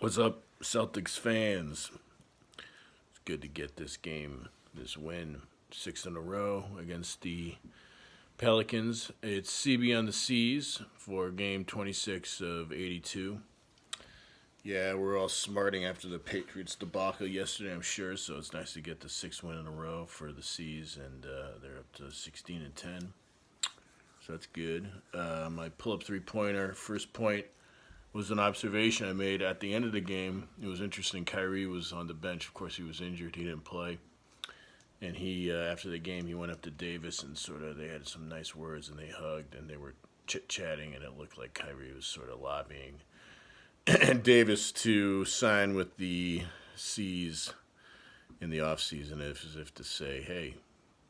What's up, Celtics fans? It's good to get this win, six in a row against the Pelicans. It's CB on the Seas for game 26 of 82. Yeah, we're all smarting after the Patriots debacle yesterday, I'm sure. So it's nice to get the sixth win in a row for the Seas, and they're up to 16-10. So that's good. My pull-up three-pointer, first point was an observation I made at the end of the game. It was interesting. Kyrie was on the bench. Of course, he was injured. He didn't play. And he, after the game, he went up to Davis and they had some nice words and they hugged and they were chit-chatting, and it looked like Kyrie was sort of lobbying Davis to sign with the C's in the offseason, as if to say, hey,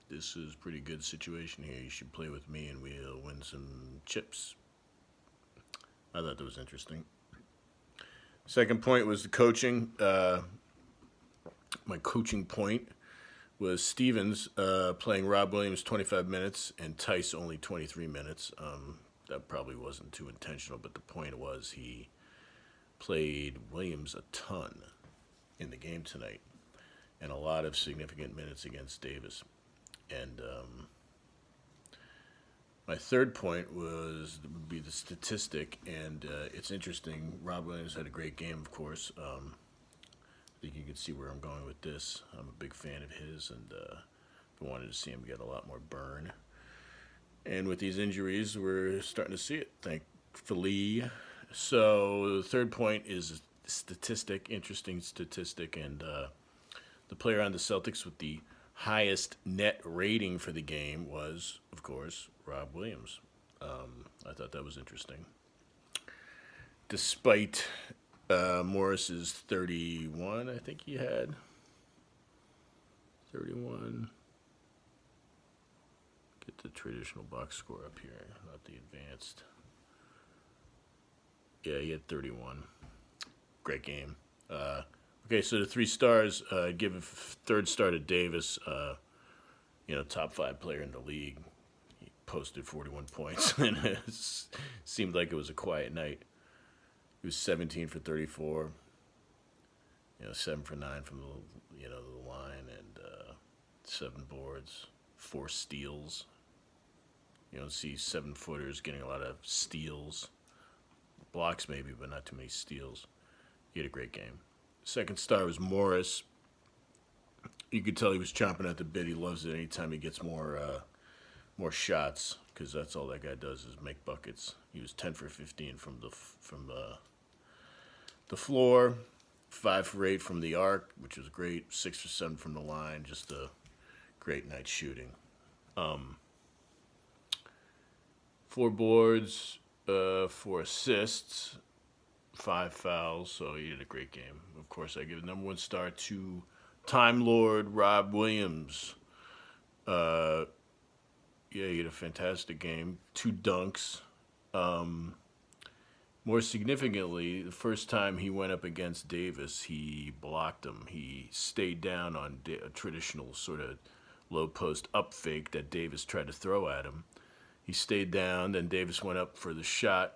this is a pretty good situation here. You should play with me and we'll win some chips. I thought that was interesting. Second point was the coaching. My coaching point was Stevens playing Rob Williams 25 minutes and Tice only 23 minutes. That probably wasn't too intentional, but the point was he played Williams a ton in the game tonight and a lot of significant minutes against Davis. And my third point would be the statistic, and it's interesting. Rob Williams had a great game, of course. I think you can see where I'm going with this. I'm a big fan of his, and I wanted to see him get a lot more burn. And with these injuries, we're starting to see it, thankfully. So the third point is a statistic, interesting statistic, and the player on the Celtics with the highest net rating for the game was, of course, Rob Williams. I thought that was interesting. Despite Morris's 31, I think he had 31. Get the traditional box score up here, not the advanced. Yeah, he had 31. Great game. Okay, so the 3 stars, give a third star to Davis, top 5 player in the league. He posted 41 points, and it seemed like it was a quiet night. He was 17 for 34, 7 for 9 from the line, and 7 boards, 4 steals. You don't see 7-footers getting a lot of steals. Blocks maybe, but not too many steals. He had a great game. Second star was Morris. You could tell he was chomping at the bit. He loves it anytime he gets more shots, because that's all that guy does is make buckets. He was 10 for 15 from the floor, 5 for 8 from the arc, which was great. 6 for 7 from the line. Just a great night shooting. 4 boards, 4 assists, 5 fouls, so he did a great game. Of course, I give the number 1 star to Time Lord Rob Williams. Yeah, he had a fantastic game. 2 dunks. More significantly, the first time he went up against Davis, he blocked him. He stayed down on a traditional sort of low post up fake that Davis tried to throw at him. He stayed down, then Davis went up for the shot,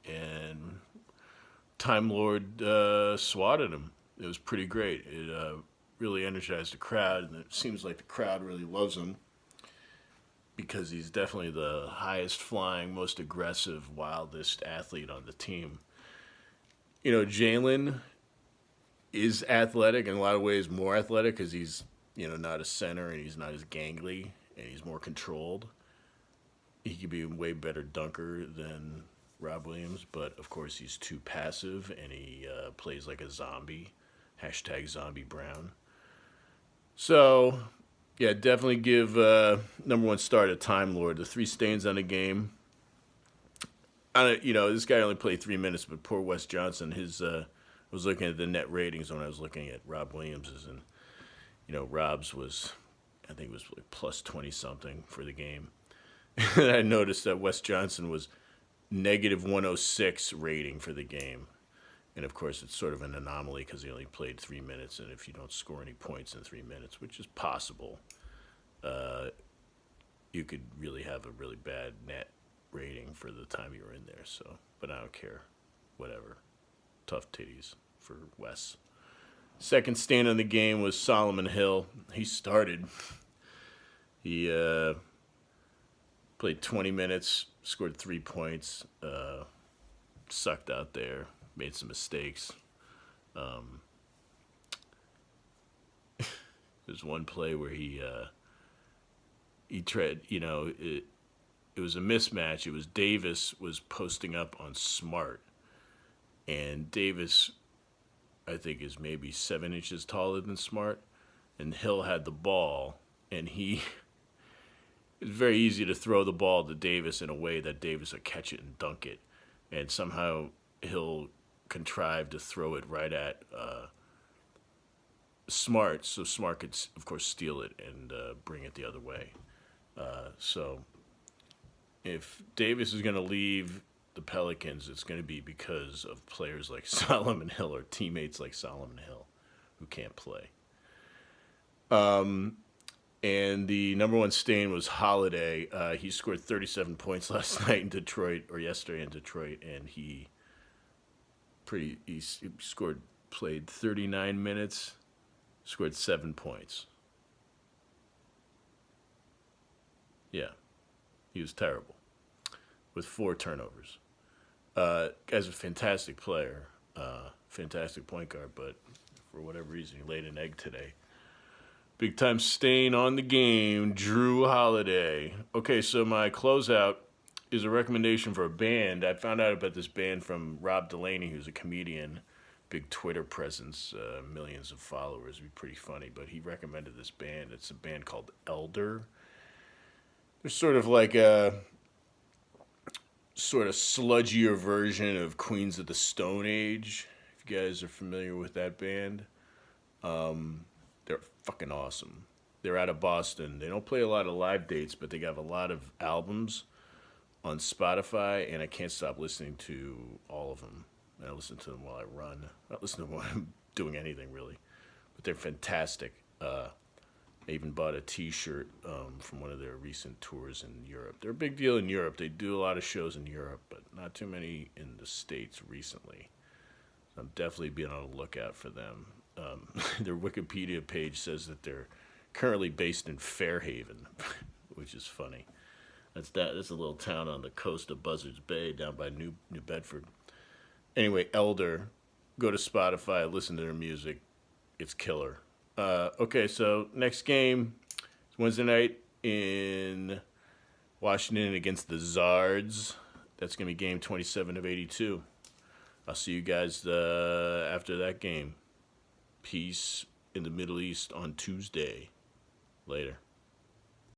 and Time Lord swatted him. It was pretty great. It really energized the crowd, and it seems like the crowd really loves him because he's definitely the highest flying, most aggressive, wildest athlete on the team. Jalen is athletic, in a lot of ways more athletic because he's, not a center and he's not as gangly and he's more controlled. He could be a way better dunker than Rob Williams, but of course he's too passive and he plays like a zombie. Hashtag zombie Brown. So, yeah, definitely give number 1 star to Time Lord. The 3 stains on the game. This guy only played 3 minutes, but poor Wes Johnson, I was looking at the net ratings when I was looking at Rob Williams's, and, Rob's was, I think it was like plus 20-something for the game. And I noticed that Wes Johnson was negative 106 rating for the game. And, of course, it's sort of an anomaly because he only played 3 minutes, and if you don't score any points in 3 minutes, which is possible, you could really have a really bad net rating for the time you were in there. So, but I don't care. Whatever. Tough titties. for Wes. Second stand on the game was Solomon Hill. He started. He played 20 minutes, scored 3 points, sucked out there, made some mistakes. There's one play where he tried, it was a mismatch. It was Davis was posting up on Smart, and Davis, I think, is maybe 7 inches taller than Smart, and Hill had the ball, and it's very easy to throw the ball to Davis in a way that Davis would catch it and dunk it, and somehow Hill contrived to throw it right at Smart, so Smart could, of course, steal it and bring it the other way. So if Davis is going to leave the Pelicans, it's going to be because of players like Solomon Hill or teammates like Solomon Hill who can't play. And the number one stain was Holiday. He scored 37 points last night in Detroit, or yesterday in Detroit, and he played 39 minutes, scored 7 points. Yeah, he was terrible with 4 turnovers. Guy's a fantastic player, fantastic point guard, but for whatever reason, he laid an egg today. Big time stain on the game, Drew Holiday. Okay, so my closeout is a recommendation for a band. I found out about this band from Rob Delaney, who's a comedian, big Twitter presence, millions of followers. It'd be pretty funny, but he recommended this band. It's a band called Elder. They're sort of like a sort of sludgier version of Queens of the Stone Age, if you guys are familiar with that band. They're fucking awesome. They're out of Boston. They don't play a lot of live dates, but they have a lot of albums on Spotify, and I can't stop listening to all of them. I listen to them while I run. I don't listen to them while I'm doing anything, really. But they're fantastic. I even bought a T-shirt from one of their recent tours in Europe. They're a big deal in Europe. They do a lot of shows in Europe, but not too many in the States recently. So I'm definitely being on the lookout for them. Their Wikipedia page says that they're currently based in Fairhaven, which is funny. That's a little town on the coast of Buzzards Bay down by New Bedford. Anyway, Elder, go to Spotify, listen to their music. It's killer. Okay, so next game is Wednesday night in Washington against the Zards. That's going to be game 27 of 82. I'll see you guys after that game. Peace in the Middle East on Tuesday. Later.